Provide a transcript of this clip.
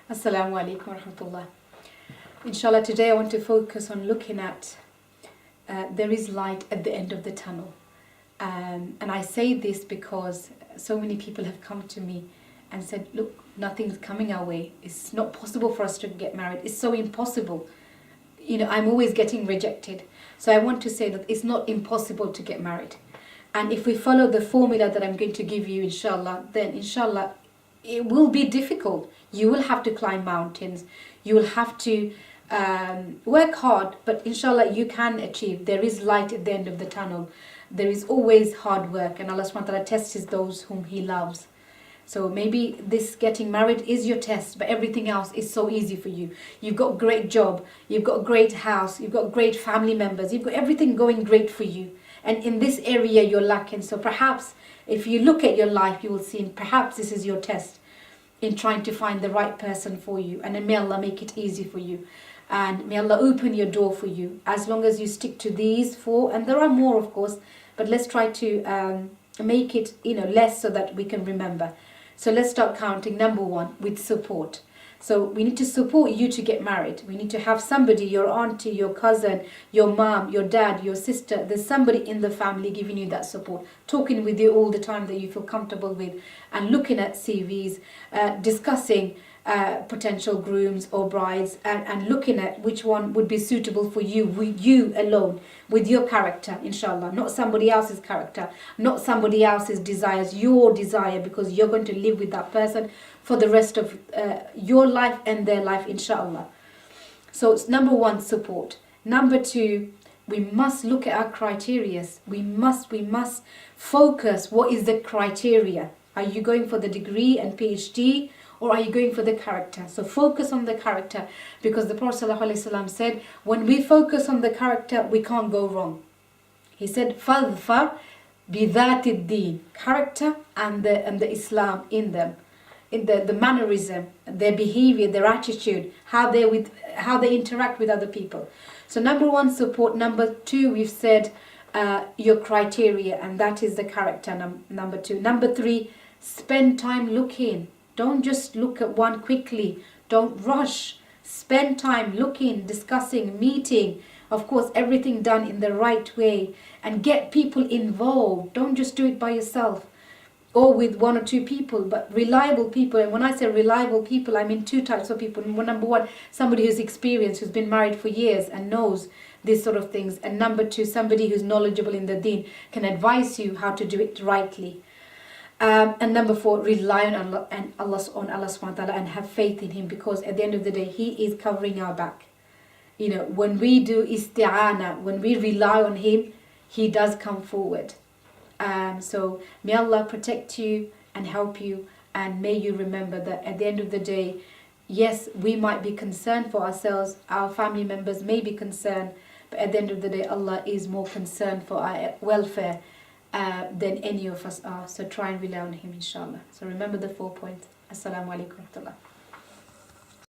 Assalamu alaikum wa rahmatullah. Inshallah, today I want to focus on looking at there is light at the end of the tunnel. And I say this because so many people have come to me and said, look, nothing's coming our way. It's not possible for us to get married. It's so impossible. You know, I'm always getting rejected. So I want to say that it's not impossible to get married. And if we follow the formula that I'm going to give you, inshallah, then inshallah, it will be difficult. You will have to climb mountains. You will have to work hard, but inshallah, you can achieve. There is light at the end of the tunnel. There is always hard work, and Allah subhanahu wa ta'ala tests those whom He loves. So maybe this getting married is your test, but everything else is so easy for you. You've got a great job, you've got a great house, you've got great family members, you've got everything going great for you. And in this area you're lacking. So perhaps if you look at your life, you will see perhaps this is your test in trying to find the right person for you. And then may Allah make it easy for you. And may Allah open your door for you. As long as you stick to these four, and there are more of course, but let's try to make it less so that we can remember. So let's start counting. Number one, with support. So we need to support you to get married. We need to have somebody, your auntie, your cousin, your mom, your dad, your sister. There's somebody in the family giving you that support, talking with you all the time that you feel comfortable with, and looking at CVs, discussing potential grooms or brides, and looking at which one would be suitable for you, with you alone, with your character, inshallah, not somebody else's character, not somebody else's desires, your desire, because you're going to live with that person for the rest of your life and their life, inshallah. So it's number one, support. Number two, we must look at our criteria. We must focus. What is the criteria? Are you going for the degree and PhD, or are you going for the character? So focus on the character, because the Prophet ﷺ said, when we focus on the character, we can't go wrong. He said, فَاظْفَرْ بِذَاتِ الدِّينِ, character and the Islam in them, in the mannerism, their behavior, their attitude, how they interact with other people. So number one, support. Number two, we've said your criteria, and that is the character. Number two. Number three, spend time looking. Don't just look at one quickly. Don't rush. Spend time looking, discussing, meeting. Of course, everything done in the right way, and get people involved. Don't just do it by yourself or with one or two people, but reliable people. And when I say reliable people, I mean two types of people. Number one, somebody who's experienced, who's been married for years and knows these sort of things. And number two, somebody who's knowledgeable in the deen, can advise you how to do it rightly. And number four, rely on Allah subhanahu wa ta'ala, and have faith in Him, because at the end of the day, He is covering our back. When we do isti'ana, when we rely on Him, He does come forward. So may Allah protect you and help you, and may you remember that at the end of the day, yes, we might be concerned for ourselves, our family members may be concerned, but at the end of the day, Allah is more concerned for our welfare than any of us are. So try and rely on Him, inshallah. So remember the 4 points. Assalamu alaikum wa rahmatullah.